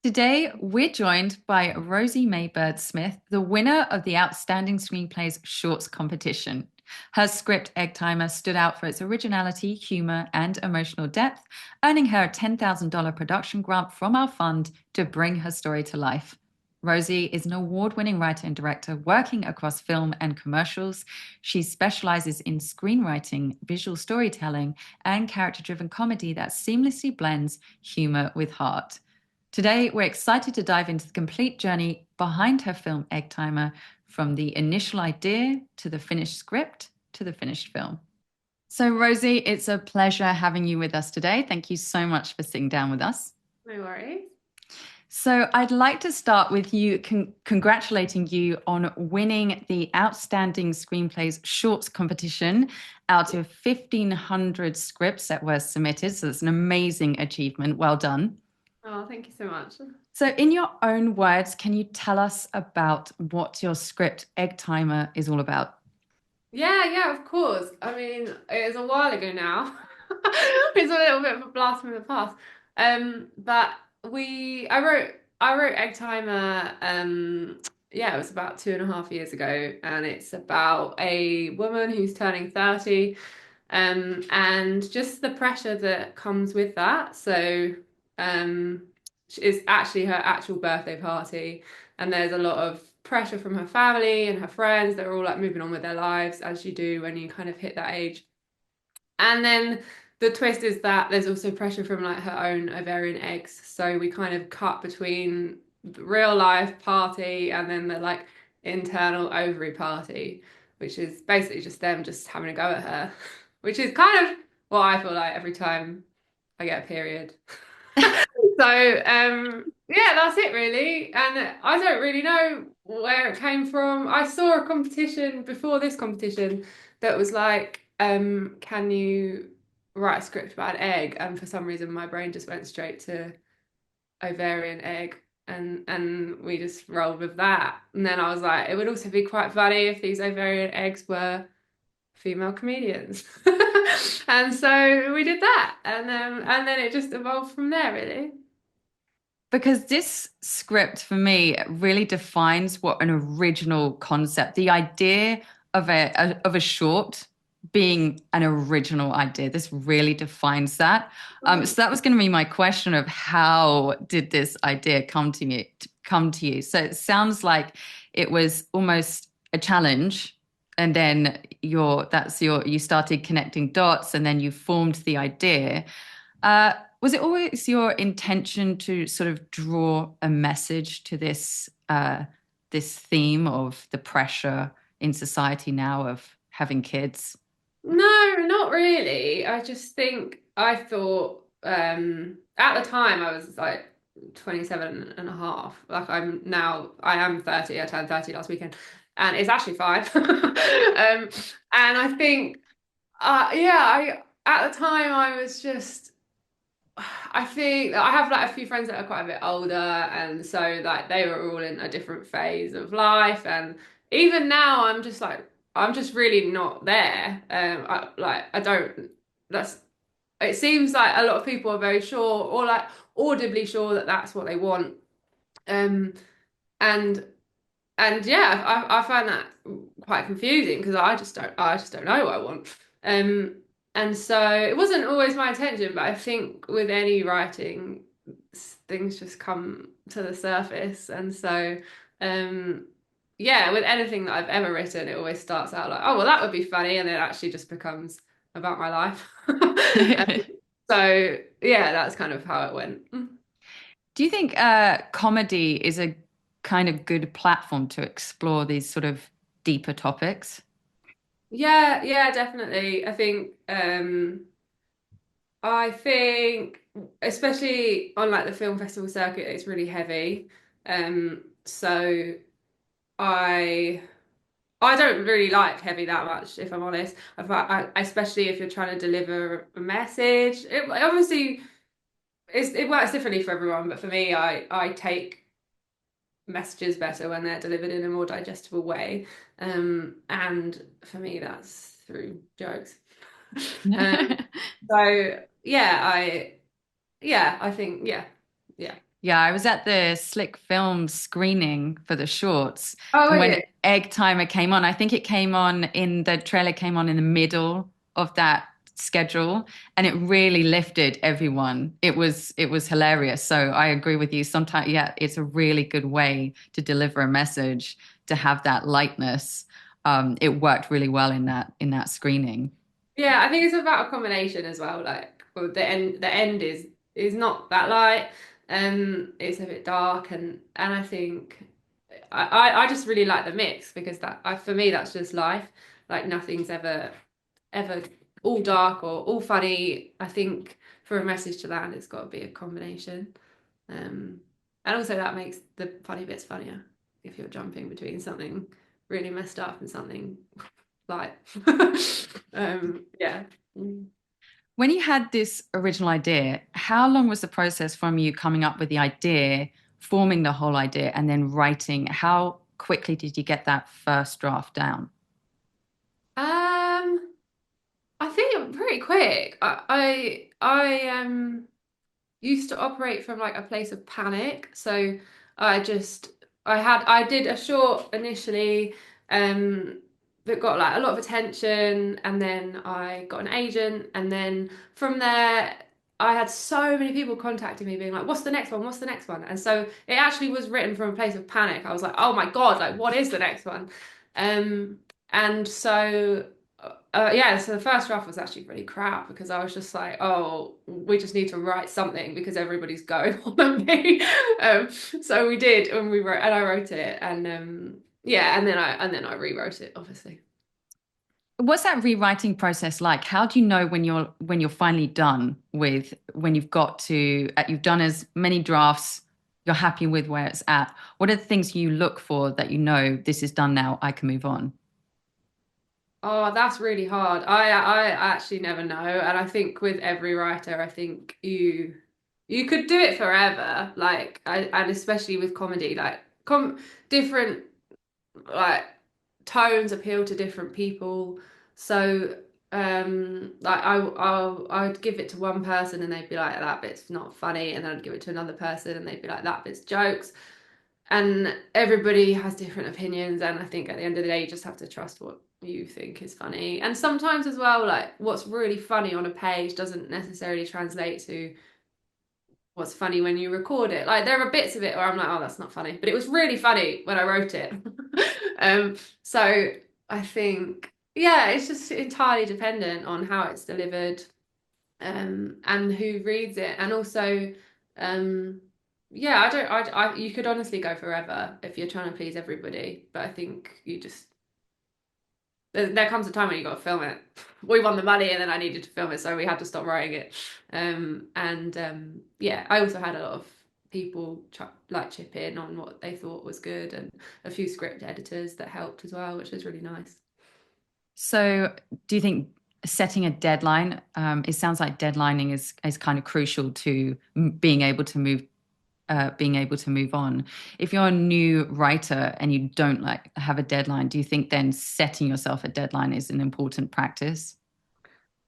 Today, we're joined by Rosie Maybird Smith, the winner of the Outstanding Screenplays Shorts competition. Her script, Egg Timer, stood out for its originality, humor, and emotional depth, earning her a $10,000 production grant from our fund to bring her story to life. Rosie is an award-winning writer and director working across film and commercials. She specializes in screenwriting, visual storytelling, and character-driven comedy that seamlessly blends humor with heart. Today, we're excited to dive into the complete journey behind her film Egg Timer, from the initial idea to the finished script to the finished film. So, Rosie, it's a pleasure having you with us today. Thank you so much for sitting down with us. No worries. So, I'd like to start with you congratulating you on winning the Outstanding Screenplays Shorts competition out of 1,500 scripts that were submitted. So, it's an amazing achievement. Well done. Oh, thank you so much. So, in your own words, can you tell us about what your script Egg Timer is all about? Yeah, of course. I mean, it was a while ago now. It's a little bit of a blast from the past. But I wrote Egg Timer, yeah, it was about 2.5 years ago, and it's about a woman who's turning 30, and just the pressure that comes with that. So, um, it's actually her actual birthday party, and there's a lot of pressure from her family and her friends that are all like moving on with their lives, as you do when you kind of hit that age. And then the twist is that there's also pressure from like her own ovarian eggs. So we kind of cut between the real life party and then the like internal ovary party, which is basically just them just having a go at her, which is kind of what I feel like every time I get a period. So, yeah, that's it really. And I don't really know where it came from. I saw a competition before this competition that was like, can you write a script about an egg? And for some reason, my brain just went straight to ovarian egg. And we just rolled with that. And then I was like, it would also be quite funny if these ovarian eggs were female comedians. And so we did that. And then it just evolved from there, really. Because this script for me really defines what an original concept, the idea of a short being an original idea. This really defines that. So that was going to be my question of how did this idea come to you? So it sounds like it was almost a challenge, and then you started connecting dots, and then you formed the idea. Was it always your intention to sort of draw a message to this theme of the pressure in society now of having kids? No, not really. I just think I thought at the time I was like 27 and a half. Like I am 30. I turned 30 last weekend. And it's actually five. And I think yeah, I at the time I was just I think I have like a few friends that are quite a bit older, and so like they were all in a different phase of life, and even now I'm just really not there. I don't. That's it. Seems like a lot of people are very sure or like audibly sure that that's what they want. Um, and and yeah, I find that quite confusing because I just don't know what I want. Um, and so it wasn't always my intention, but I think with any writing, things just come to the surface. And so, um, yeah, with anything that I've ever written, it always starts out like, oh, well, that would be funny, and then it actually just becomes about my life. So yeah, that's kind of how it went. Do you think comedy is a kind of good platform to explore these sort of deeper topics? Yeah, definitely. I think especially on like the film festival circuit, it's really heavy. So I I don't really like heavy that much, if I'm honest. Especially if you're trying to deliver a message. Obviously it works differently for everyone, but for me, I take messages better when they're delivered in a more digestible way. And for me, that's through jokes. Um, so yeah, I think yeah. Yeah, I was at the Slick Film screening for the shorts, Oh, and when really? Egg Timer came on, I think it came on in the trailer came on in the middle of that schedule, and it really lifted everyone. It was hilarious. So I agree with you. Sometimes, yeah, it's a really good way to deliver a message to have that lightness. It worked really well in that screening. Yeah, I think it's about a combination as well. Like well, the end is not that light. It's a bit dark, and I think I just really like the mix because for me that's just life. Like nothing's ever all dark or all funny. I think for a message to land, it's got to be a combination. Um, and also that makes the funny bits funnier if you're jumping between something really messed up and something light. Yeah. When you had this original idea, how long was the process from you coming up with the idea, forming the whole idea, and then writing? How quickly did you get that first draft down? I think pretty quick. I used to operate from like a place of panic. So I just I did a short initially um that got like a lot of attention, and then I got an agent, and then from there I had so many people contacting me being like, what's the next one? What's the next one? And so it actually was written from a place of panic. I was like, oh my God, like what is the next one? Um and so yeah, so the first draft was actually really crap because I was just like, oh, we just need to write something because everybody's going on at me. So we did, and I wrote it, and yeah, and then I rewrote it, obviously. What's that rewriting process like? How do you know when you're finally done with when you've got to you've done as many drafts, you're happy with where it's at? What are the things you look for that you know this is done now, I can move on? Oh, that's really hard. I actually never know, and I think with every writer, I think you could do it forever, and especially with comedy, like different like tones appeal to different people. So like I'd give it to one person and they'd be like that bit's not funny, and then I'd give it to another person and they'd be like that bit's jokes. And everybody has different opinions, and I think at the end of the day you just have to trust what you think is funny. And sometimes as well, like what's really funny on a page doesn't necessarily translate to what's funny when you record it. Like there are bits of it where I'm like, oh, that's not funny, but it was really funny when I wrote it. So I think, yeah, it's just entirely dependent on how it's delivered, and who reads it, and also, um, yeah, I don't, you could honestly go forever if you're trying to please everybody, but I think you just there comes a time when you got to film it. We won the money, and then I needed to film it, so we had to stop writing it. And yeah, I also had a lot of people chip in on what they thought was good, and a few script editors that helped as well, which was really nice. So, do you think setting a deadline? It sounds like deadlining is kind of crucial to being able to move on. If you're a new writer and you don't like have a deadline, do you think then setting yourself a deadline is an important practice?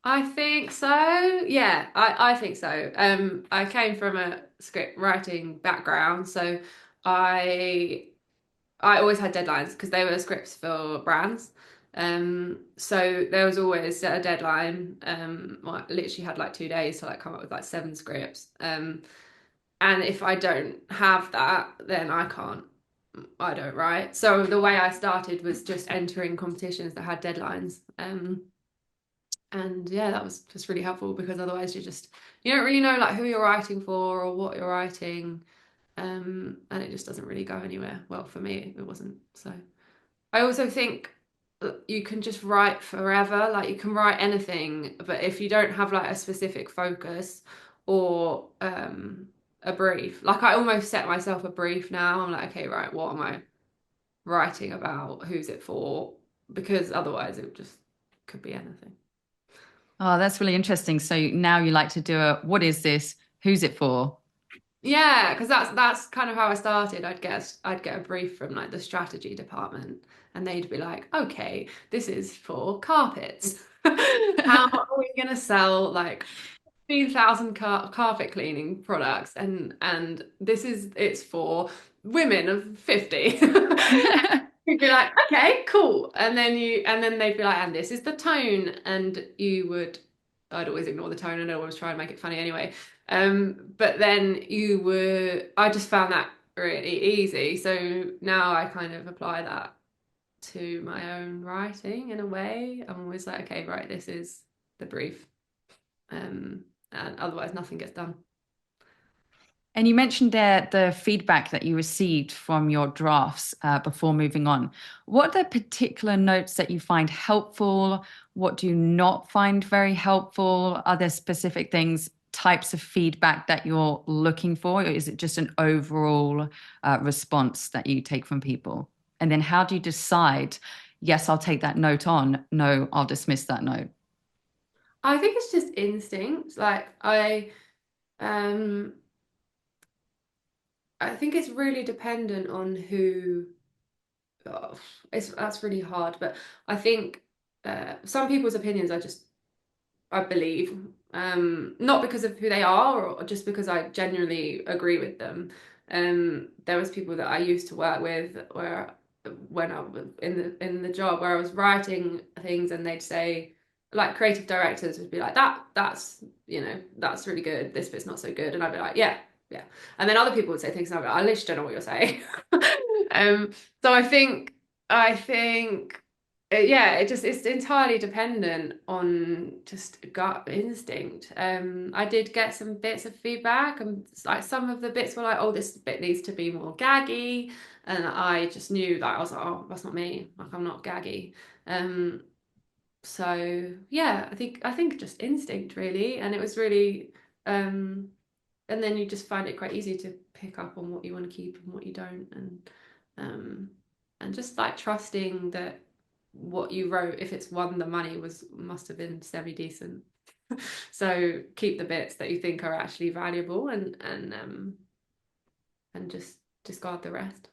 I think so. Yeah, I think so. I came from a script writing background, so I I always had deadlines because they were scripts for brands. So there was always a deadline. Well, I literally had like 2 days to like come up with like seven scripts. And if I don't have that, then I don't write. So the way I started was just entering competitions that had deadlines. And yeah, that was just really helpful because otherwise you don't really know like who you're writing for or what you're writing. And it just doesn't really go anywhere. Well, for me, it wasn't. So I also think you can just write forever. Like you can write anything, but if you don't have like a specific focus or a brief, like I almost set myself a brief now. I'm like, okay, right, what am I writing about? Who's it for? Because otherwise it just could be anything. Oh, that's really interesting. So now you like to do a what is this? Who's it for? Yeah, because that's kind of how I started. I'd get a brief from like the strategy department, and they'd be like, "Okay, this is for carpets. How are we gonna sell like 15,000 carpet cleaning products, and it's for women of 50. You'd be like, okay, cool. And then they'd be like, and this is the tone. And I'd always ignore the tone and I'd always try and make it funny anyway. But then I just found that really easy. So now I kind of apply that to my own writing in a way. I'm always like, okay, right, this is the brief. And otherwise nothing gets done. And you mentioned there the feedback that you received from your drafts before moving on. What are the particular notes that you find helpful? What do you not find very helpful? Are there specific things, types of feedback that you're looking for, or is it just an overall response that you take from people? And then how do you decide, yes, I'll take that note on, no, I'll dismiss that note? I think it's just instinct. Um I think it's really dependent on who. Oh, that's really hard, but I think some people's opinions I believe, not because of who they are or just because I genuinely agree with them. There was people that I used to work with where when I was in the job where I was writing things and they'd say like creative directors would be like that's that's really good, this bit's not so good, and I'd be like yeah, and then other people would say things and I'd be like I literally don't know what you're saying. um so I think yeah, it's entirely dependent on just gut instinct. I did get some bits of feedback, and like some of the bits were like, "Oh, this bit needs to be more gaggy," and I just knew that I was like, "Oh, that's not me. Like, I'm not gaggy." Um, so yeah, I think just instinct really, and it was really, and then you just find it quite easy to pick up on what you want to keep and what you don't, um, and just like trusting that what you wrote, if it's won the money, must have been semi decent. So keep the bits that you think are actually valuable, and just discard the rest.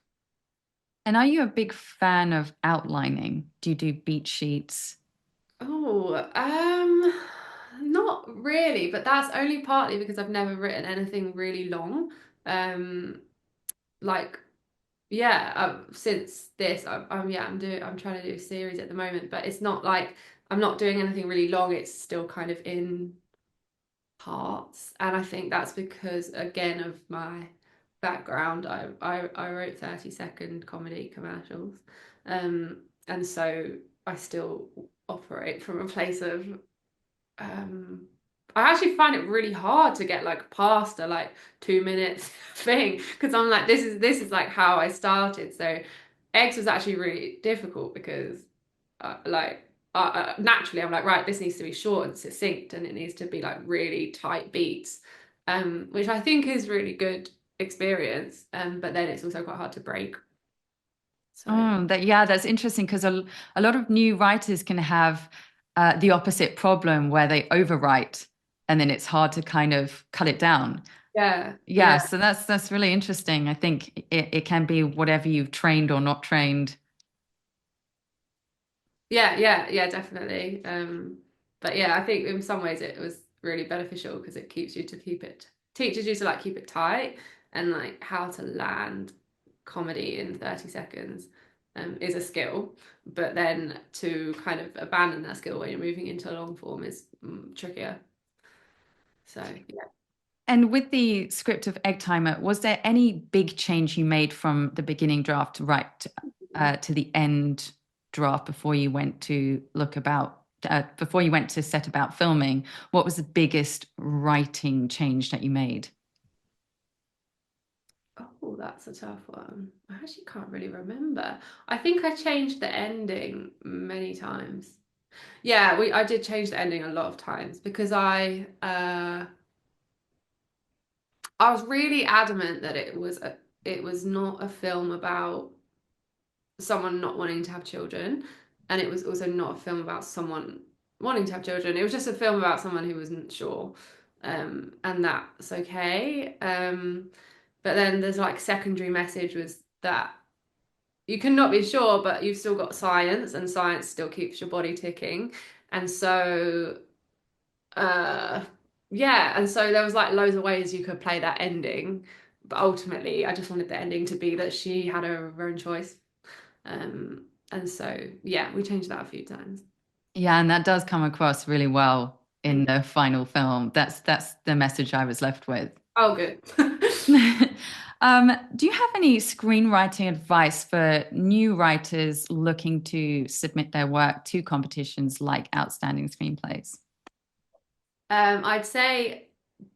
And are you a big fan of outlining? Do you do beat sheets? Oh, not really, but that's only partly because I've never written anything really long. Um, like yeah, since this, I'm trying to do a series at the moment, but it's not like I'm not doing anything really long. It's still kind of in parts, and I think that's because again of my background. I wrote 30-second comedy commercials, and so I still operate from a place of um I actually find it really hard to get like past a like 2 minutes thing because I'm like this is like how I started. So eggs was actually really difficult because naturally I'm like right, this needs to be short and succinct and it needs to be like really tight beats, which I think is really good experience, but then it's also quite hard to break. So Oh, yeah, that's interesting because a lot of new writers can have the opposite problem where they overwrite and then it's hard to kind of cut it down. yeah, Yeah, yeah. so that's really interesting. I think it can be whatever you've trained or not trained. Yeah, definitely. But yeah, I think in some ways it was really beneficial because it teaches you to like keep it tight and like how to land comedy in 30 seconds is a skill. But then to kind of abandon that skill when you're moving into long form is trickier. So yeah. And with the script of Egg Timer, was there any big change you made from the beginning draft right to the end draft before you went to before you went to set about filming? What was the biggest writing change that you made? Oh, that's a tough one. I actually can't really remember. I think I changed the ending many times. Yeah, I did change the ending a lot of times because I was really adamant that it was not a film about someone not wanting to have children, and it was also not a film about someone wanting to have children. It was just a film about someone who wasn't sure, and that's okay. But then there's like secondary message was that you cannot be sure, but you've still got science, and science still keeps your body ticking, and so. Uh, yeah, and so there was like loads of ways you could play that ending, but ultimately I just wanted the ending to be that she had her own choice. And so yeah, we changed that a few times. Yeah, and that does come across really well in Thank you. the final film. That's the message I was left with. Oh, good. Do you have any screenwriting advice for new writers looking to submit their work to competitions like Outstanding Screenplays? I'd say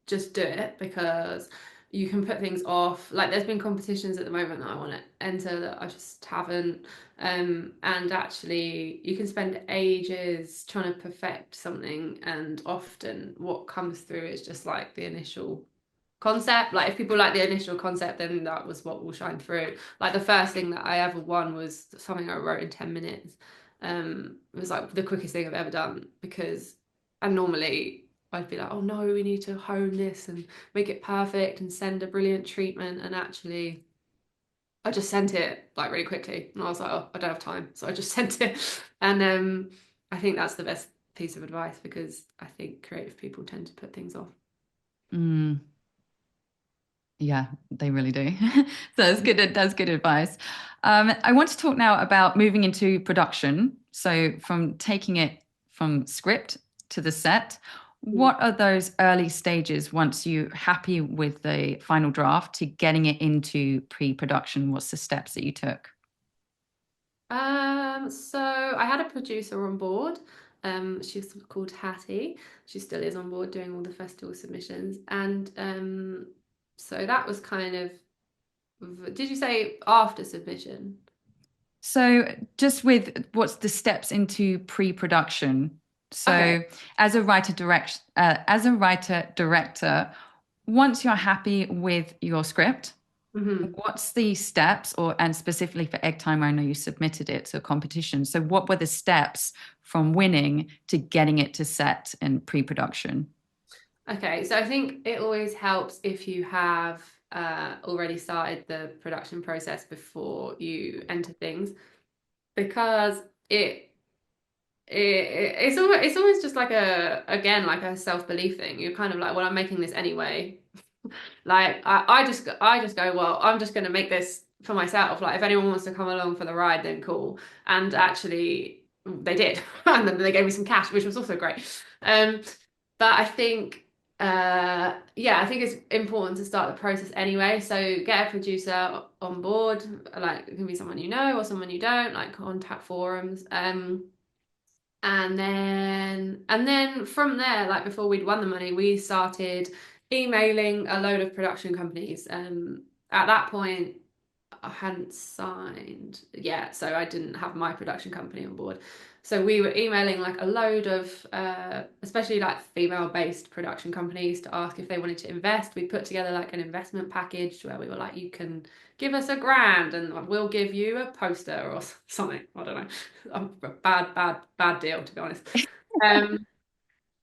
just do it because you can put things off. Like there's been competitions at the moment that I want to enter that I just haven't. And actually you can spend ages trying to perfect something, and often what comes through is just like the initial concept. Like if people like the initial concept, then that was what will shine through. Like the first thing that I ever won was something I wrote in 10 minutes. It was like the quickest thing I've ever done because, and normally I'd be like, oh no, we need to hone this and make it perfect and send a brilliant treatment. And actually, I just sent it like really quickly. And I was like, oh, I don't have time. So I just sent it. And I think that's the best piece of advice because I think creative people tend to put things off. Mm, yeah, they really do. So that's good. That's good advice. I want to talk now about moving into production. So from taking it from script to the set, what are those early stages once you're happy with the final draft to getting it into pre-production? What's the steps that you took? So I had a producer on board. She's called Hattie. She still is on board doing all the festival submissions. And so that was kind of, did you say after submission? So, just with what's the steps into pre-production? Okay. So, as a writer director, once you're happy with your script, Hmm. what's the steps, or and specifically for Egg Timer, I know you submitted it to a competition. So, what were the steps from winning to getting it to set and pre-production? Okay, so I think it always helps if you have already started the production process before you enter things because it it's always just like a again like a self-belief thing. You're kind of like, well, I'm making this anyway. Like I just go, well, I'm just going to make this for myself. Like if anyone wants to come along for the ride, then cool. And actually, they did, and then they gave me some cash, which was also great. Um, but I think, yeah, I think it's important to start the process anyway. So get a producer on board. Like it can be someone you know or someone you don't. Like contact forums. And then from there, like before we'd won the money, we started emailing a load of production companies. At that point, I hadn't signed yet, so I didn't have my production company on board. So we were emailing like a load of, especially like female-based production companies to ask if they wanted to invest. We put together like an investment package where we were like, you can give us $1,000 and we'll give you a poster or something. I don't know. A bad deal, to be honest. Um,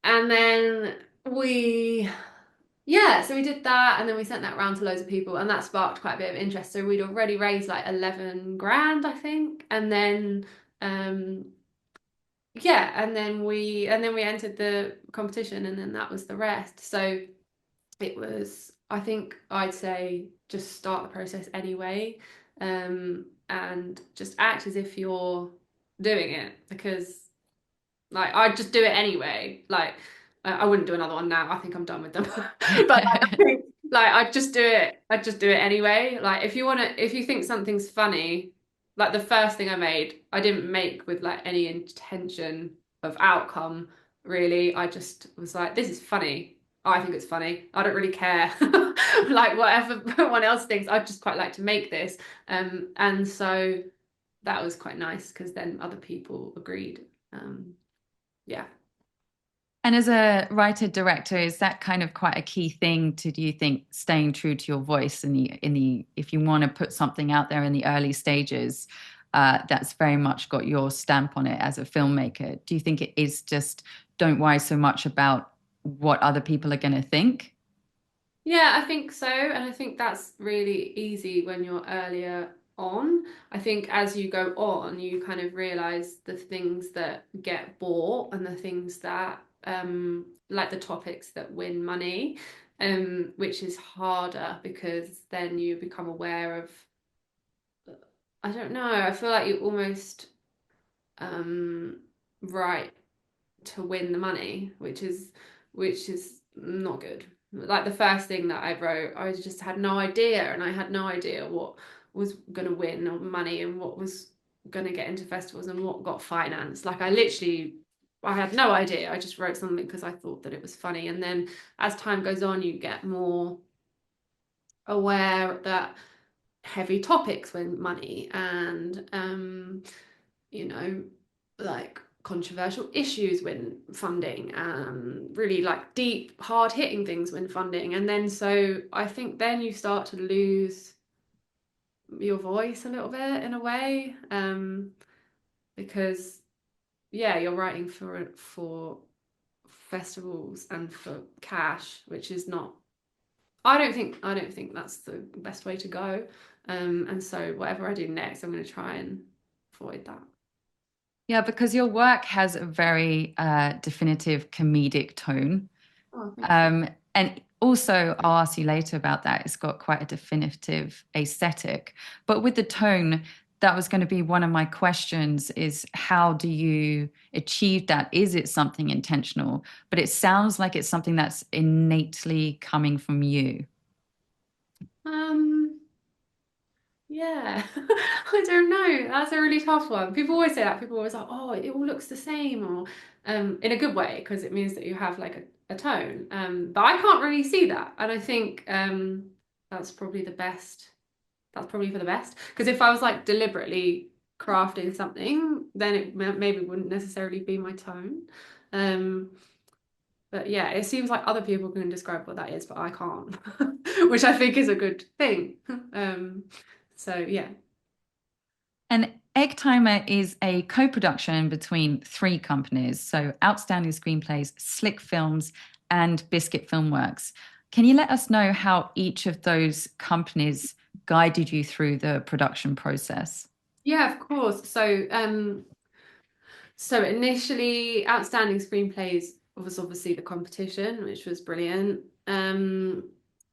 and then we yeah, so we did that and then we sent that round to loads of people and that sparked quite a bit of interest. So we'd already raised like 11 grand, I think. And then yeah, and then we entered the competition and then that was the rest. So it was, I think I'd say just start the process anyway. And just act as if you're doing it because like I'd just do it anyway. Like I wouldn't do another one now. I think I'm done with them. But like, I think like I'd just do it. I'd just do it anyway. Like if you think something's funny, like the first thing I made, I didn't make with like any intention of outcome, really. I just was like, this is funny. I think it's funny. I don't really care. Like whatever one else thinks, I'd just quite like to make this. And so that was quite nice because then other people agreed. Yeah. And as a writer director, is that kind of quite a key thing to, do you think, staying true to your voice in the if you want to put something out there in the early stages, that's very much got your stamp on it as a filmmaker? Do you think it is just don't worry so much about what other people are going to think? Yeah, I think so. And I think that's really easy when you're earlier on. I think as you go on, you kind of realize the things that get bought and the things that like the topics that win money, which is harder because then you become aware of, I don't know, I feel like you almost um write to win the money, which is not good. Like the first thing that I wrote, I just had no idea, and I had no idea what was going to win or money and what was going to get into festivals and what got financed. Like I had no idea. I just wrote something because I thought that it was funny, and then as time goes on, you get more aware that heavy topics win money, and you know, like controversial issues win funding, and really like deep, hard hitting things win funding. And then so I think then you start to lose your voice a little bit in a way, because yeah, you're writing for festivals and for cash, which is not. I don't think that's the best way to go. And so whatever I do next, I'm going to try and avoid that. Yeah, because your work has a very definitive comedic tone. Oh, thank you. And also, I'll ask you later about that. It's got quite a definitive aesthetic. But with the tone, that was going to be one of my questions is how do you achieve that? Is it something intentional? But it sounds like it's something that's innately coming from you. Um, Yeah, I don't know. That's a really tough one. People always say that. People always like, oh, it all looks the same, or in a good way, because it means that you have like a tone. But I can't really see that, and I think that's probably the best. That's probably for the best. Because if I was like deliberately crafting something, then it maybe wouldn't necessarily be my tone. Um, but yeah, it seems like other people can describe what that is, but I can't, which I think is a good thing. Um, so yeah. And Egg Timer is a co-production between three companies, so Outstanding Screenplays, Slick Films, and Biscuit Filmworks. Can you let us know how each of those companies guided you through the production process? Yeah, of course. So initially, Outstanding Screenplays was obviously the competition, which was brilliant. And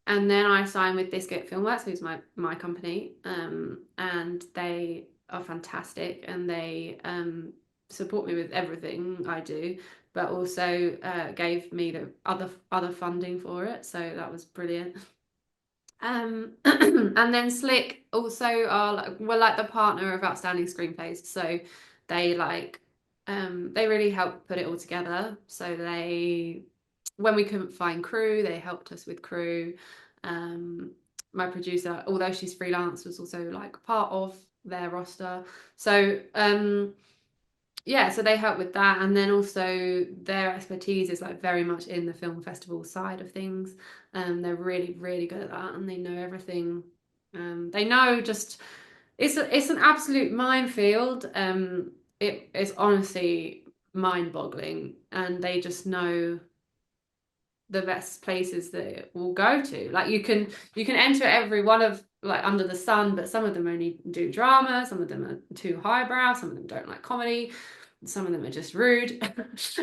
then I signed with Biscuit Filmworks, who's my company, and they are fantastic, and they support me with everything I do, but also gave me the other funding for it, so that was brilliant. And then Slick also are like, were like the partner of Outstanding Screenplays, so they like they really helped put it all together. So they, when we couldn't find crew, they helped us with crew. Um, my producer, although she's freelance, was also like part of their roster. So yeah, so they help with that, and then also their expertise is like very much in the film festival side of things. They're really, really good at that, and they know everything. They know just it's an absolute minefield. It's honestly mind-boggling, and they just know the best places that it will go to. Like you can enter every one of like under the sun, but some of them only do drama, some of them are too highbrow, some of them don't like comedy, some of them are just rude.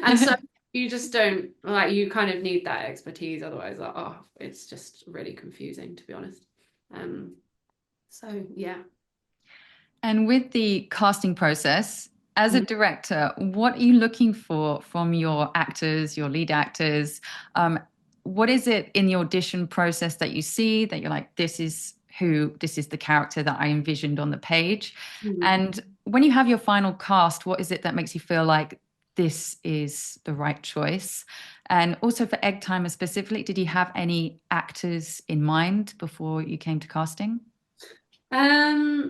And so you just don't like, you kind of need that expertise, otherwise like, oh, it's just really confusing, to be honest. Um so yeah. And with the casting process, as a director, what are you looking for from your actors, your lead actors? Um, what is it in the audition process that you see that you're like, this is the character that I envisioned on the page? Mhm. And when you have your final cast, what is it that makes you feel like this is the right choice? And also for Egg Timer specifically, did you have any actors in mind before you came to casting?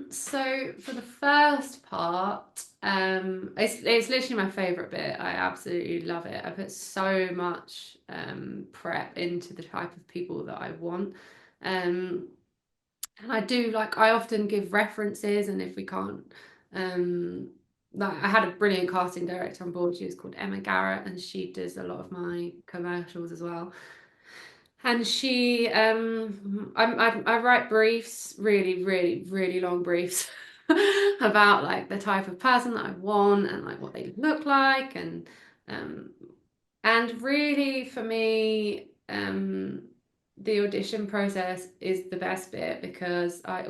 So for the first part, it's literally my favorite bit. I absolutely love it. I put so much prep into the type of people that I want. Um, and I do like, I often give references, and if we can't, um, like I had a brilliant casting director on board. She was called Emma Garrett, and she does a lot of my commercials as well. And she, I write briefs, really, really, really long briefs about like the type of person that I want and like what they look like, and um, And really, for me, the audition process is the best bit because I,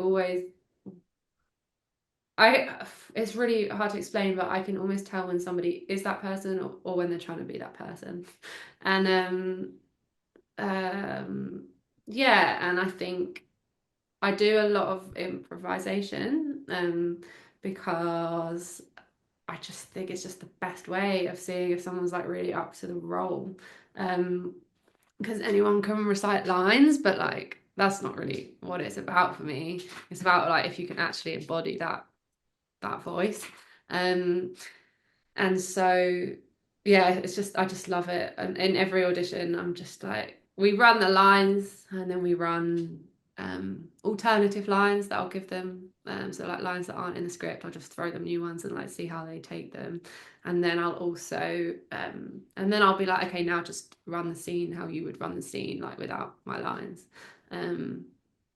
it's really hard to explain, but I can almost tell when somebody is that person or when they're trying to be that person. And um, yeah, and I think I do a lot of improvisation, because I just think it's just the best way of seeing if someone's like really up to the role. Um, because anyone can recite lines, but like that's not really what it's about for me. It's about like if you can actually embody that voice. Um, and so yeah, it's just I just love it. And in every audition, I'm just like we run the lines and then we run alternative lines that I'll give them. So like lines that aren't in the script, I'll just throw them new ones and like see how they take them. And then I'll also and then I'll be like, okay, now just run the scene how you would run the scene, like without my lines. Um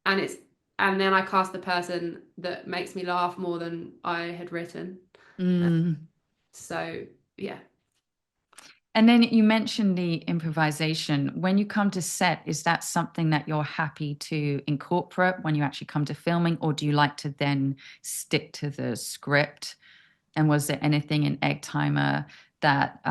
and it's and then I cast the person that makes me laugh more than I had written. Mm. So yeah. And then you mentioned the improvisation. When you come to set, is that something that you're happy to incorporate when you actually come to filming, or do you like to then stick to the script? And was there anything in Egg Timer that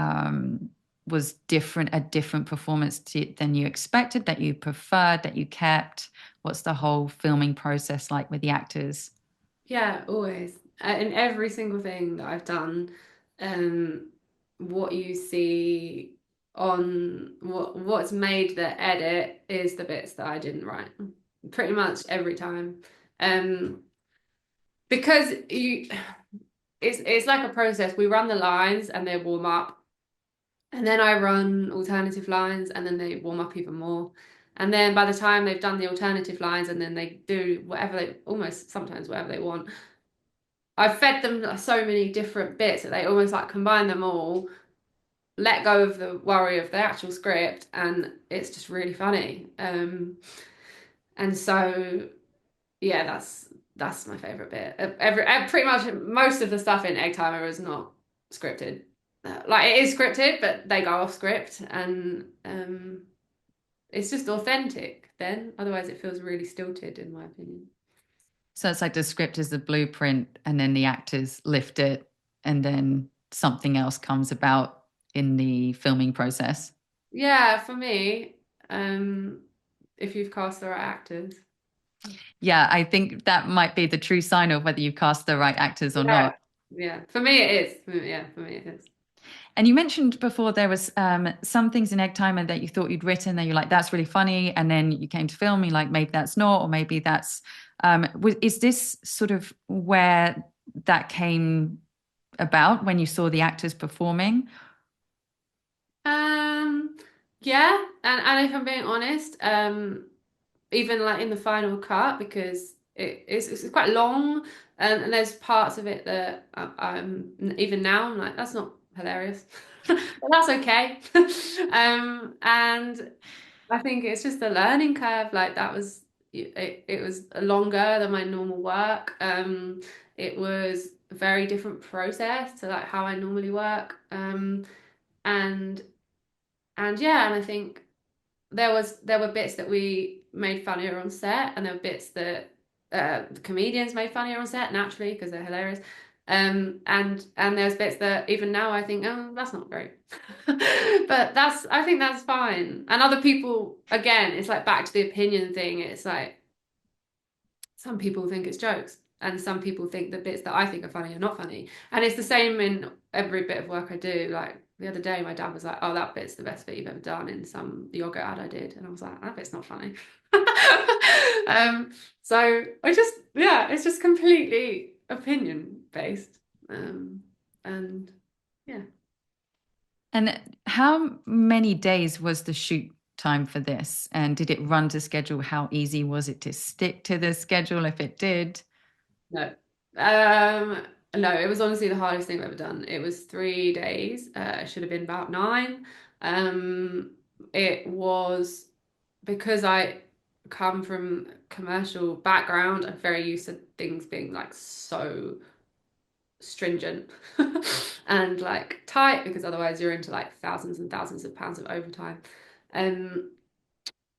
was different, a different performance than you expected, that you preferred, that you kept? What's the whole filming process like with the actors? Yeah, always. In every single thing that I've done, um, what you see on what's made the edit is the bits that I didn't write. Pretty much every time. Um, because you it's like a process. We run the lines and they warm up. And then I run alternative lines and then they warm up even more. And then by the time they've done the alternative lines and then they do whatever they almost sometimes whatever they want, I've fed them so many different bits that they almost like combine them all, let go of the worry of the actual script, and it's just really funny. And so yeah, that's my favorite bit. Pretty much most of the stuff in Egg Timer is not scripted. Like it is scripted, but they go off script, and it's just authentic. Then otherwise, it feels really stilted, in my opinion. So it's like the script is the blueprint, and then the actors lift it, and then something else comes about in the filming process. Yeah, for me, um, if you've cast the right actors. Yeah, I think that might be the true sign of whether you've cast the right actors or Yeah, not. yeah. For me, it is. Yeah, for me, it is. And you mentioned before there was some things in Egg Timer that you thought you'd written that you're like, that's really funny. And then you came to film, you're like, maybe that's not, or maybe that's, is this sort of where that came about when you saw the actors performing? Um, yeah, and if I'm being honest, even like in the final cut because it's quite long, and there's parts of it that I'm even now I'm like that's not hilarious, but that's okay. And I think it's just a learning curve. Like that was it was longer than my normal work. It was a very different process to like how I normally work. And and yeah, and I think there were bits that we made funnier on set, and there were bits that the comedians made funnier on set naturally because they're hilarious. And there's bits that even now I think, oh, that's not great. But I think that's fine. And other people, again, it's like back to the opinion thing. It's like some people think it's jokes, and some people think the bits that I think are funny are not funny. And it's the same in every bit of work I do. Like the other day, my dad was like, "Oh, that bit's the best bit you've ever done in some yogurt ad I did," and I was like, "That bit's not funny." um, so I just, yeah, it's just completely opinion based. And yeah. And how many days was the shoot time for this? And did it run to schedule? How easy was it to stick to the schedule if it did? No. Um, no, it was honestly the hardest thing I've ever done. It was 3 days. It should have been about nine. Um, it was because I come from commercial background, I'm very used to things being like stringent and like tight because otherwise you're into like thousands and thousands of pounds of overtime. Um,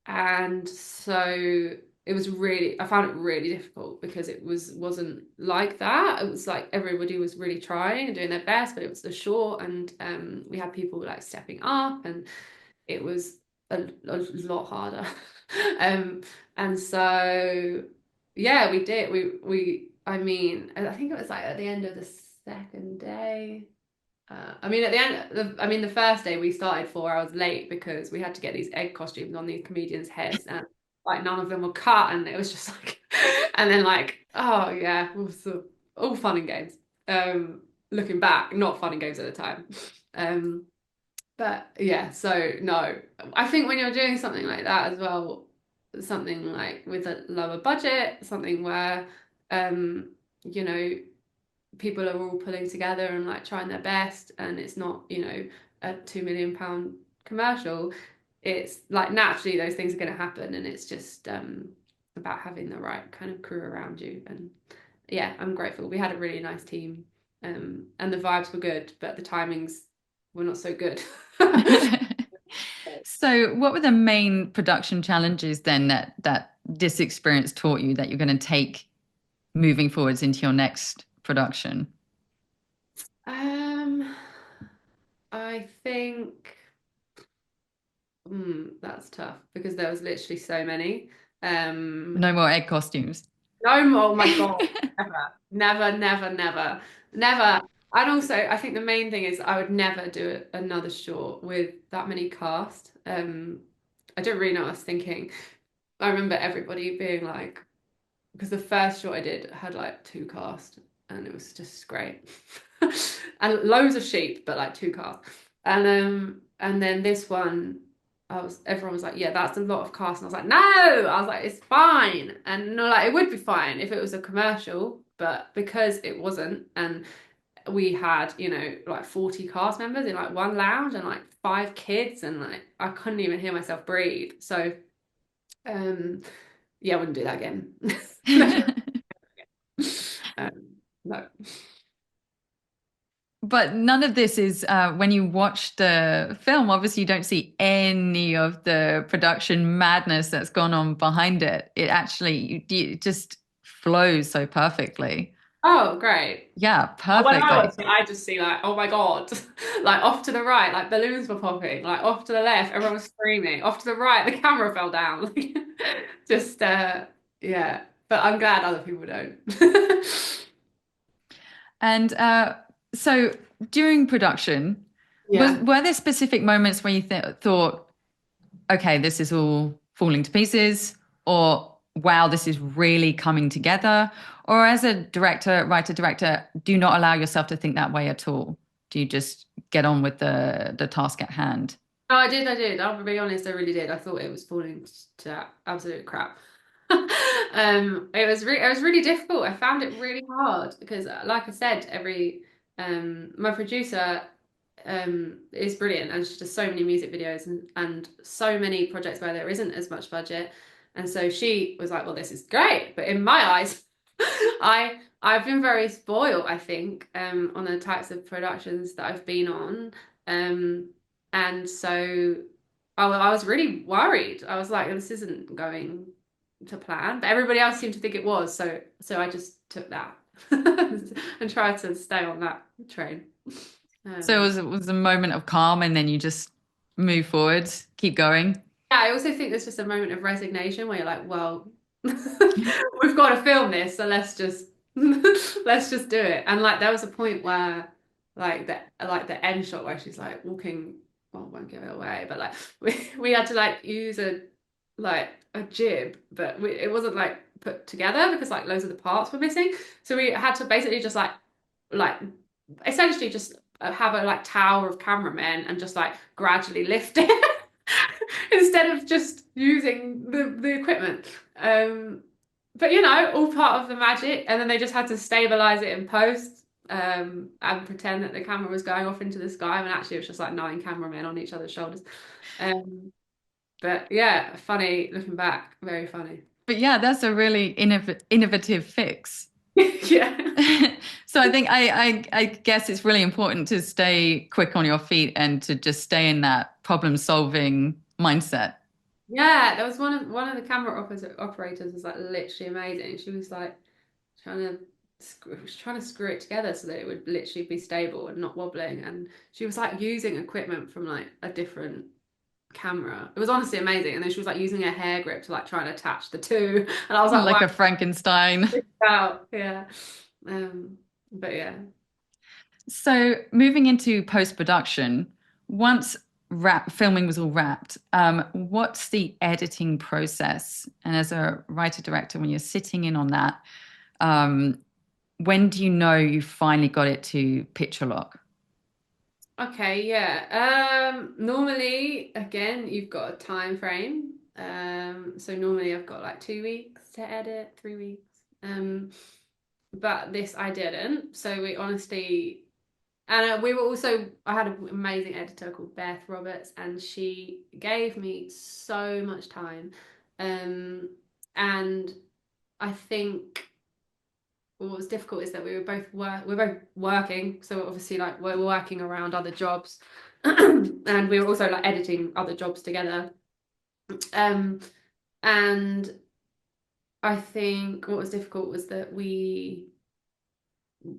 and so it was really, I found it really difficult because it wasn't like that. It was like everybody was really trying and doing their best, but it was the short, and we had people like stepping up, and it was a lot harder. um, and so yeah, we did. We I mean, I think it was like at the end of the second day. I mean, at the end, I mean, the first day we started 4 hours late because we had to get these egg costumes on these comedians' heads, and like none of them were cut, and it was just like, and then like, oh yeah, it was all fun and games. Looking back, not fun and games at the time. Um, but yeah, so no, I think when you're doing something like that as well, something like with a lower budget, something where, um, you know people are all pulling together and like trying their best, and it's not, a £2 million commercial. It's like naturally those things are going to happen, and it's just about having the right kind of crew around you. And yeah, I'm grateful. We had a really nice team, and the vibes were good, but the timings were not so good. So, what were the main production challenges then that this experience taught you that you're going to take moving forwards into your next production? um I think that's tough because there was literally so many. No more egg costumes. No, oh my God, never, never, never, never, never. And also, I think the main thing is I would never do another short with that many cast. I don't really know what I was thinking. I remember everybody being like, because the first short I did had like two cast, and it was just great, and loads of sheep, but like two cast, and then this one. Everyone was like, yeah, that's a lot of cast. And I was like, no, I was like, it's fine. And no, like, it would be fine if it was a commercial, but because it wasn't, and we had, like 40 cast members in like one lounge and like five kids, and like, I couldn't even hear myself breathe. So, yeah, I wouldn't do that again. No. But none of this is when you watch the film, obviously you don't see any of the production madness that's gone on behind it. It actually it just flows so perfectly. Oh, great. Yeah, When I perfectly. watch it, I just see like, oh my God, like off to the right, like balloons were popping, like off to the left, everyone was screaming, off to the right, the camera fell down. Just yeah. But I'm glad other people don't. And so during production, Yeah. were there specific moments where you thought, okay, this is all falling to pieces, or wow, this is really coming together? Or as a director, writer, director, do you not allow yourself to think that way at all? Do you just get on with the task at hand? No, I did. I'll be honest, I really did. I thought it was falling to absolute crap. It was really difficult. I found it really hard because, like I said, my producer is brilliant, and she does so many music videos and so many projects where there isn't as much budget. And so she was like, "Well, this is great," but in my eyes, I've been very spoiled, I think, on the types of productions that I've been on. Um, and so I was really worried. I was like, this isn't going to plan, but everybody else seemed to think it was. So I just took that and tried to stay on that train. So Um, it was a moment of calm, and then you just move forward, keep going. yeah, I also think there's just a moment of resignation where you're like, well, we've got to film this, so let's just let's just do it. And like there was a point where like the end shot where she's like walking, well, I won't give it away, but like we had to like use a jib, but it wasn't like put together because like loads of the parts were missing. So we had to basically just like essentially just have a like tower of cameramen and just like gradually lift it instead of just using the equipment. But all part of the magic. And then they just had to stabilize it in post, and pretend that the camera was going off into the sky when actually it was just like nine cameramen on each other's shoulders. Um, but yeah, funny looking back, very funny. But yeah, that's a really innovative fix. Yeah. So I think I guess it's really important to stay quick on your feet and to just stay in that problem solving mindset. Yeah, there was one of the camera operators was like literally amazing. She was like trying to trying to screw it together so that it would literally be stable and not wobbling. And she was like using equipment from like a different camera. It was honestly amazing. And then she was like using a hair grip to like try and attach the two. And I was like, Like wow, a Frankenstein. wow, yeah. Um, but yeah. So moving into post-production, once filming was all wrapped, what's the editing process? And as a writer director, when you're sitting in on that, um, when do you know you finally got it to picture lock? Okay, yeah. Normally, again, you've got a time frame. So normally I've got like 2 weeks to edit, 3 weeks. But this I didn't. So we honestly, and we were also, I had an amazing editor called Beth Roberts, and she gave me so much time. Um, and I think what was difficult is that we're both working, so obviously like we're working around other jobs, and we were also like editing other jobs together. Um, and I think what was difficult was that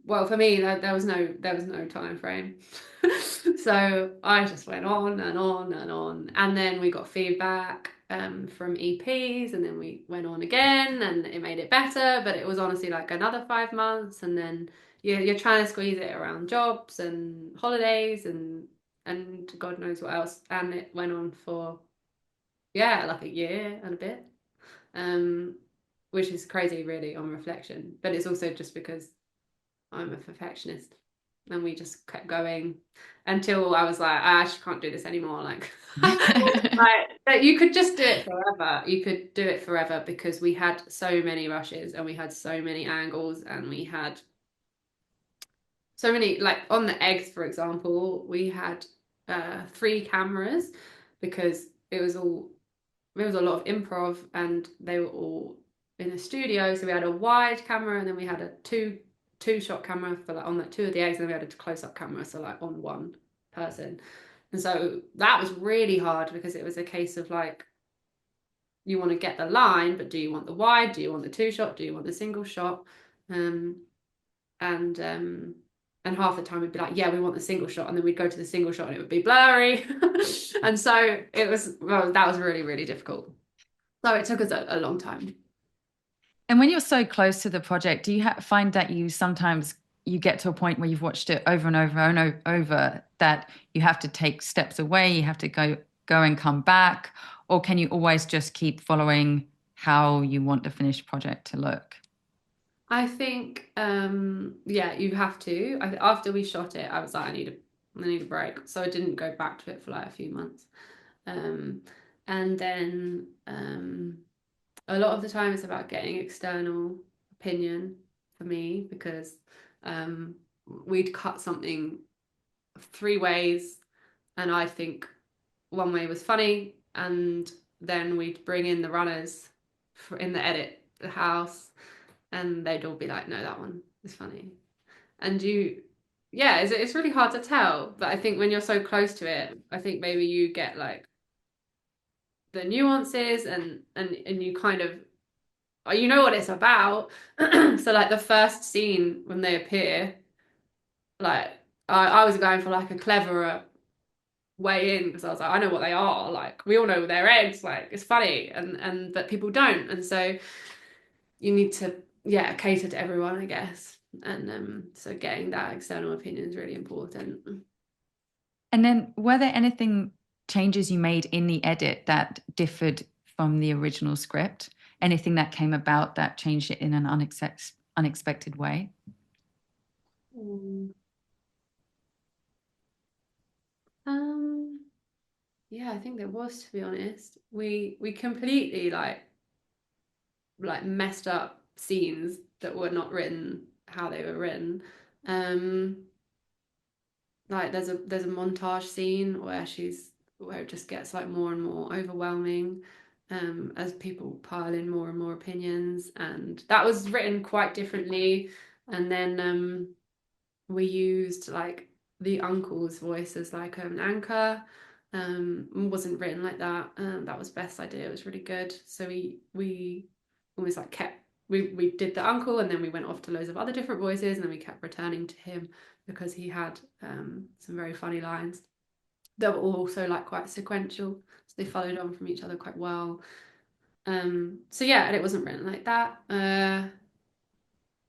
well, for me, there was no time frame. So I just went on and on and on. And then we got feedback from EPs, and then we went on again, and it made it better. But it was honestly like another 5 months, and then you're trying to squeeze it around jobs and holidays and God knows what else. And it went on for yeah, like a year and a bit. Um, which is crazy really on reflection. But it's also just because I'm a perfectionist. And we just kept going until I was like, I actually can't do this anymore. Like, but you could just do it forever. You could do it forever because we had so many rushes and we had so many angles and we had so many, like on the eggs, for example, we had 3 cameras because there was a lot of improv and they were all in the studio. So we had a wide camera and then we had a two shot camera for like on like 2 of the eggs, and then we had a close up camera, so like on one person. And so that was really hard because it was a case of like you want to get the line, but do you want the wide? Do you want the 2 shot? Do you want the single shot? Um, and half the time we'd be like, yeah, we want the single shot, and then we'd go to the single shot and it would be blurry. And so it was well, that was really, really difficult. So it took us a long time. And when you're so close to the project, do you find that you sometimes you get to a point where you've watched it over and over and over that you have to take steps away, you have to go and come back, or can you always just keep following how you want the finished project to look? I think yeah, you have to. After we shot it, I was like, I need a break. So I didn't go back to it for like a few months. Um, and then a lot of the time it's about getting external opinion for me because we'd cut something 3 ways, and I think one way was funny, and then we'd bring in the runners in the edit the house, and they'd all be like, no, that one is funny. And yeah, it's really hard to tell, but I think when you're so close to it, I think maybe you get like the nuances, and you kind of you know what it's about. So like the first scene when they appear, like I was going for like a cleverer way in because I was like, I know what they are. Like we all know they're eggs. Like it's funny, and but people don't, and so you need to yeah cater to everyone, I guess. And so getting that external opinion is really important. And then were there anything changes you made in the edit that differed from the original script? Anything that came about that changed it in an unexpected way? Mm. Um, yeah, I think there was, to be honest. We completely like messed up scenes that were not written how they were written. Um, like there's a montage scene where it just gets like more and more overwhelming as people pile in more and more opinions, and that was written quite differently And then we used like the uncle's voice as like an anchor. It wasn't written like that. That was Beth's idea. It was really good. So we almost like kept we did the uncle, and then we went off to loads of other different voices, and then we kept returning to him because he had some very funny lines that were also like quite sequential. So they followed on from each other quite well. So yeah, and it wasn't written like that.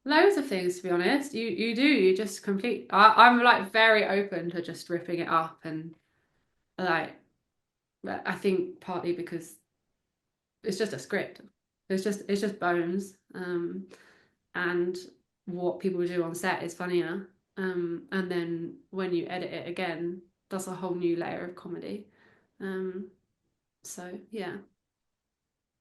Loads of things, to be honest. You just complete. I'm like very open to just ripping it up, and like I think partly because it's just a script. It's just bones. And what people do on set is funnier. And then when you edit it again, that's a whole new layer of comedy. Um, so yeah.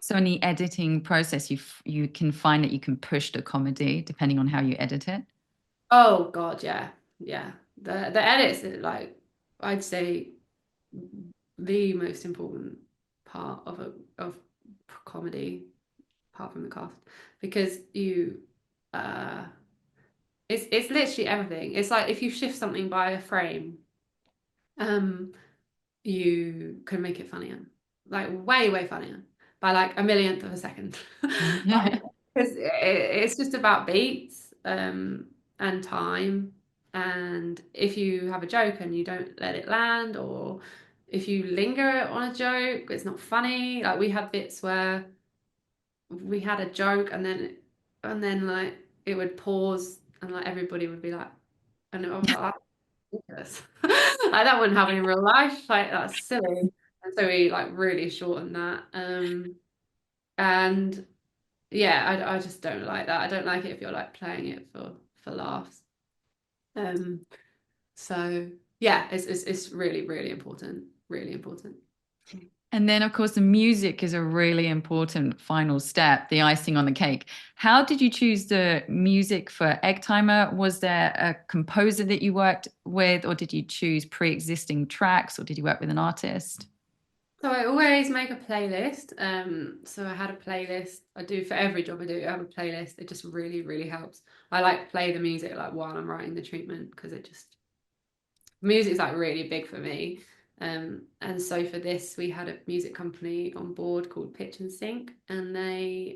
So in the editing process, you can find that you can push the comedy depending on how you edit it. Oh God, yeah, yeah. The edits, like I'd say, the most important part of comedy, apart from the cast, because uh, it's literally everything. It's like if you shift something by a frame, um, you can make it funnier, like way, way funnier by like a millionth of a second. Like, it's just about beats, and time. And if you have a joke and you don't let it land, or if you linger on a joke, it's not funny. Like we had bits where we had a joke, and then like it would pause, and like everybody would be like, and I was like, ridiculous. Like that wouldn't happen in real life. Like that's silly. And so we like really shortened that. And yeah, I just don't like that. I don't like it if you're like playing it for laughs. Um, so yeah, it's really, really important. Really important. And then, of course, the music is a really important final step, the icing on the cake. How did you choose the music for Egg Timer? Was there a composer that you worked with, or did you choose pre-existing tracks, or did you work with an artist? So I always make a playlist. So I had a playlist. I do for every job I do. I have a playlist. It just really, really helps. I like play the music like while I'm writing the treatment because it just music's like really big for me. And so for this, we had a music company on board called Pitch and Sync, and I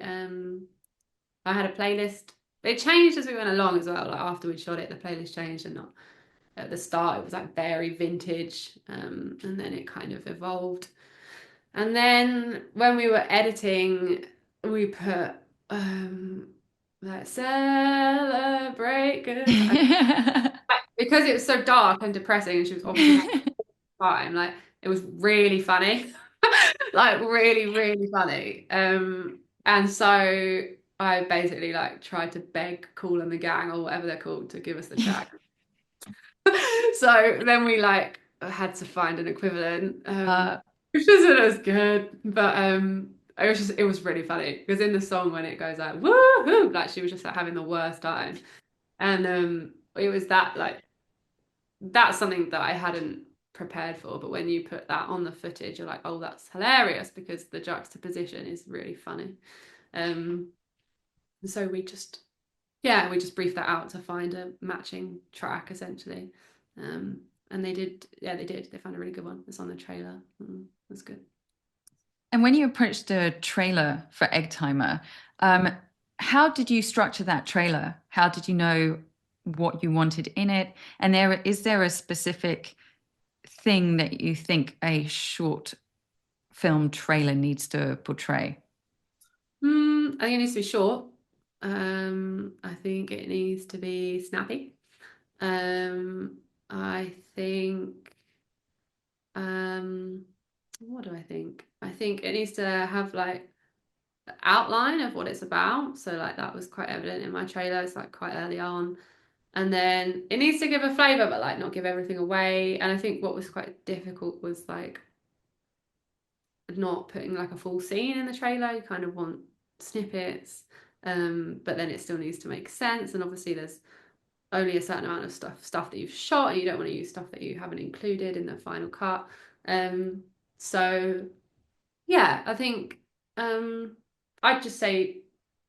had a playlist. It changed as we went along as well. Like after we shot it, the playlist changed, and not at the start, it was like very vintage, and then it kind of evolved. And then when we were editing, we put like celebrate good times. Because it was so dark and depressing, and she was obviously having a hard time. Like it was really funny, like really, really funny. And so I basically like tried to beg Cool and the Gang or whatever they're called to give us the track. So then we like had to find an equivalent, uh, which isn't as good, but it was really funny because in the song when it goes like woohoo, like she was just like having the worst time, and it was that like that's something that I hadn't prepared for, but when you put that on the footage, you're like, oh, that's hilarious because the juxtaposition is really funny. Um, so we just briefed that out to find a matching track essentially. Um, and they did, yeah, they did. They found a really good one. It's on the trailer. That's good. and when you approached the trailer for Egg Timer, um, how did you structure that trailer? How did you know what you wanted in it? And is there a specific thing that you think a short film trailer needs to portray? I think it needs to be short. I think it needs to be snappy. I think, um, what do I think? I think it needs to have like an outline of what it's about. So like that was quite evident in my trailer. It's like quite early on. And then it needs to give a flavor, but like not give everything away. And I think what was quite difficult was like not putting like a full scene in the trailer. You kind of want snippets, but then it still needs to make sense. And obviously, there's only a certain amount of stuff that you've shot, and you don't want to use stuff that you haven't included in the final cut. Um, so yeah, I think I'd just say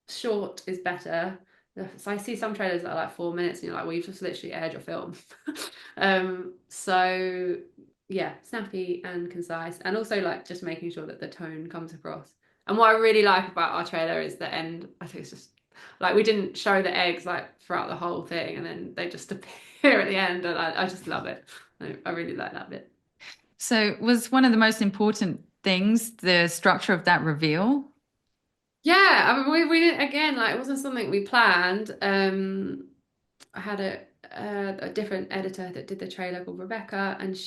short is better, So I see some trailers that are like 4 minutes, and you're like, well, you've just literally aired your film. So yeah, snappy and concise, and also like just making sure that the tone comes across. And what I really like about our trailer is the end. I think it's just like we didn't show the eggs like throughout the whole thing, and then they just appear at the end, and I just love it. I really like that bit. So, was one of the most important things the structure of that reveal? Yeah, I mean, we didn't again like it wasn't something we planned. I had a different editor that did the trailer called Rebecca, and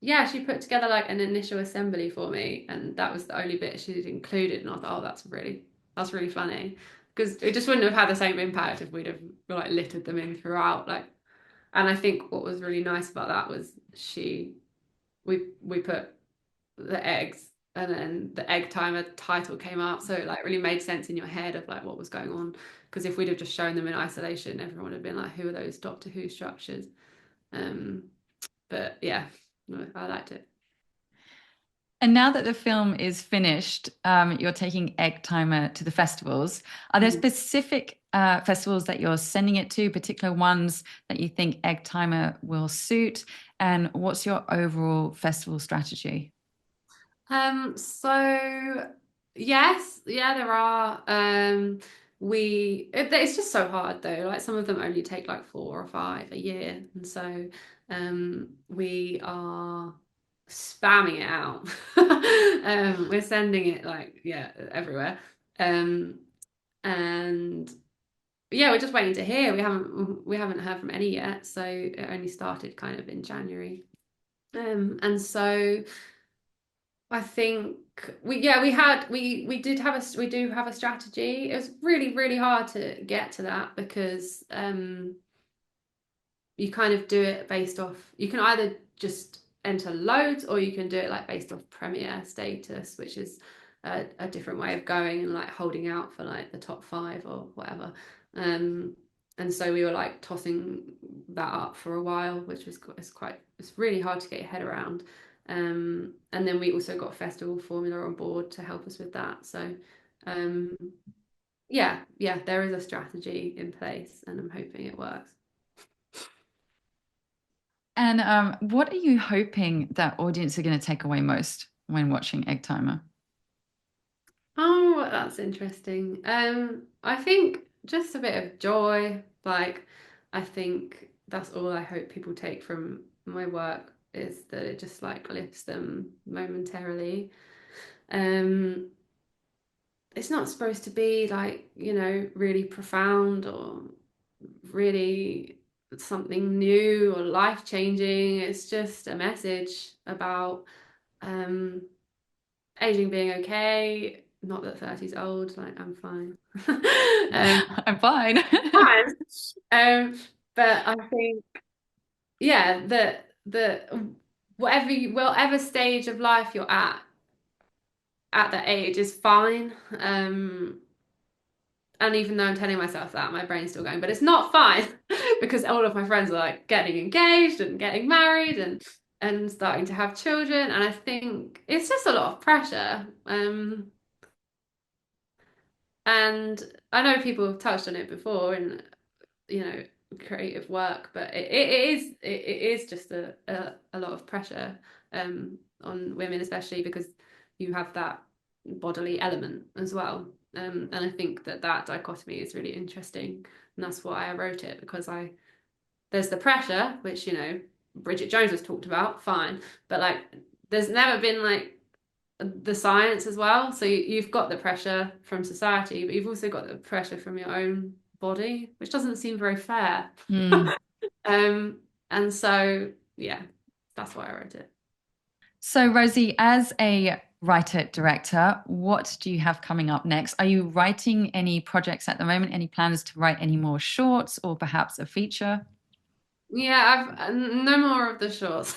yeah, she put together like an initial assembly for me, and that was the only bit she'd included, and I thought, oh, that's really funny because it just wouldn't have had the same impact if we'd have like littered them in throughout. Like, and I think what was really nice about that was we put the eggs, and then the egg timer title came up, so it like really made sense in your head of like what was going on, because if we'd have just shown them in isolation, everyone would have been like, who are those Doctor Who structures? um but yeah, no, I liked it. And now that the film is finished, you're taking Egg Timer to the festivals. Are there Mhm. specific festivals that you're sending it to, particular ones that you think Egg Timer will suit? And what's your overall festival strategy? So yes, yeah, there are. It's just so hard though. Like some of them only take like 4 or 5 a year, and so we are spamming it out. We're sending it like yeah everywhere. Um, and yeah, we're just waiting to hear. We haven't heard from any yet, so it only started kind of in January. And so. I think we do have a strategy. It was really, really hard to get to that because you kind of do it based off, you can either just enter loads or you can do it like based off premiere status, which is a different way of going and like holding out for like the top five or whatever. Um, and so we were like tossing that up for a while, which was it's really hard to get your head around. And then we also got Festival Formula on board to help us with that. So um, yeah, there is a strategy in place, and I'm hoping it works. And what are you hoping that audience are going to take away most when watching Egg Timer? Oh, that's interesting. I think just a bit of joy. Like, I think that's all I hope people take from my work is that it just like lifts them momentarily. Um, it's not supposed to be like, really profound or really something new or life-changing. It's just a message about um aging being okay. Not that 30's old, like I'm fine. I'm fine. Fine. Um, but I think, yeah, the whatever stage of life you're at that age is fine. And even though I'm telling myself that, my brain's still going, but it's not fine because all of my friends are like getting engaged and getting married and starting to have children, and I think it's just a lot of pressure. And I know people have touched on it before in, you know, creative work, but it is just a lot of pressure on women, especially because you have that bodily element as well. And I think that dichotomy is really interesting, and that's why I wrote it, because there's the pressure, which Bridget Jones has talked about, fine, but like there's never been like the science as well. So you've got the pressure from society, but you've also got the pressure from your own body, which doesn't seem very fair. Hmm. Um, and so yeah, that's why I wrote it. So, Rosie, as a writer director, what do you have coming up next? Are you writing any projects at the moment? Any plans to write any more shorts or perhaps a feature? Yeah, I've no more of the shorts.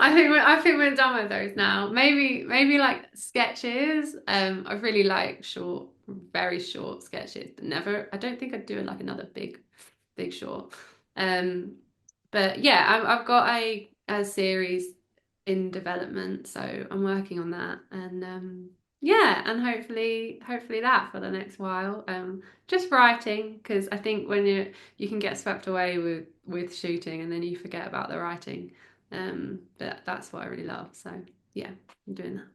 I think we're done with those now. Maybe like sketches. I really like short, very short sketches, but never. I don't think I'd do like another big short. Um, but yeah, I've got a series in development, so I'm working on that, and yeah, and hopefully that for the next while. Just writing because I think when you can get swept away with shooting and then you forget about the writing. But that's what I really love. So yeah, I'm doing that.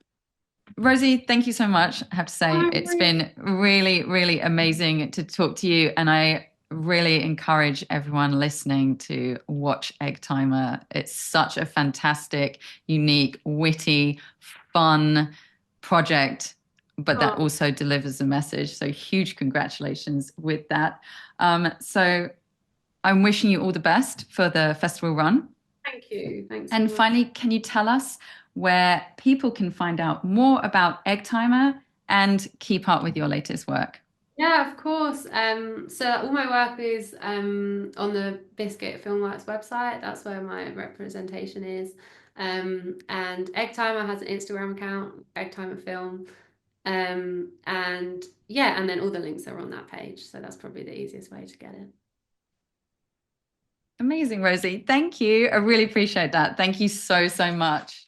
Rosie, thank you so much. I have to say, it's been really, really amazing to talk to you. And I really encourage everyone listening to watch Egg Timer. It's such a fantastic, unique, witty, fun project, but that Oh, also delivers a message. So, huge congratulations with that. So, I'm wishing you all the best for the festival run. thank you. Thanks so And much. finally, can you tell us where people can find out more about Egg Timer and keep up with your latest work? Yeah, of course. So all my work is on the Biscuit Filmworks website. That's where my representation is. And Egg Timer has an Instagram account, Egg Timer Film. And yeah, and then all the links are on that page. So that's probably the easiest way to get it. Amazing, Rosie. Thank you. I really appreciate that. Thank you so, so much.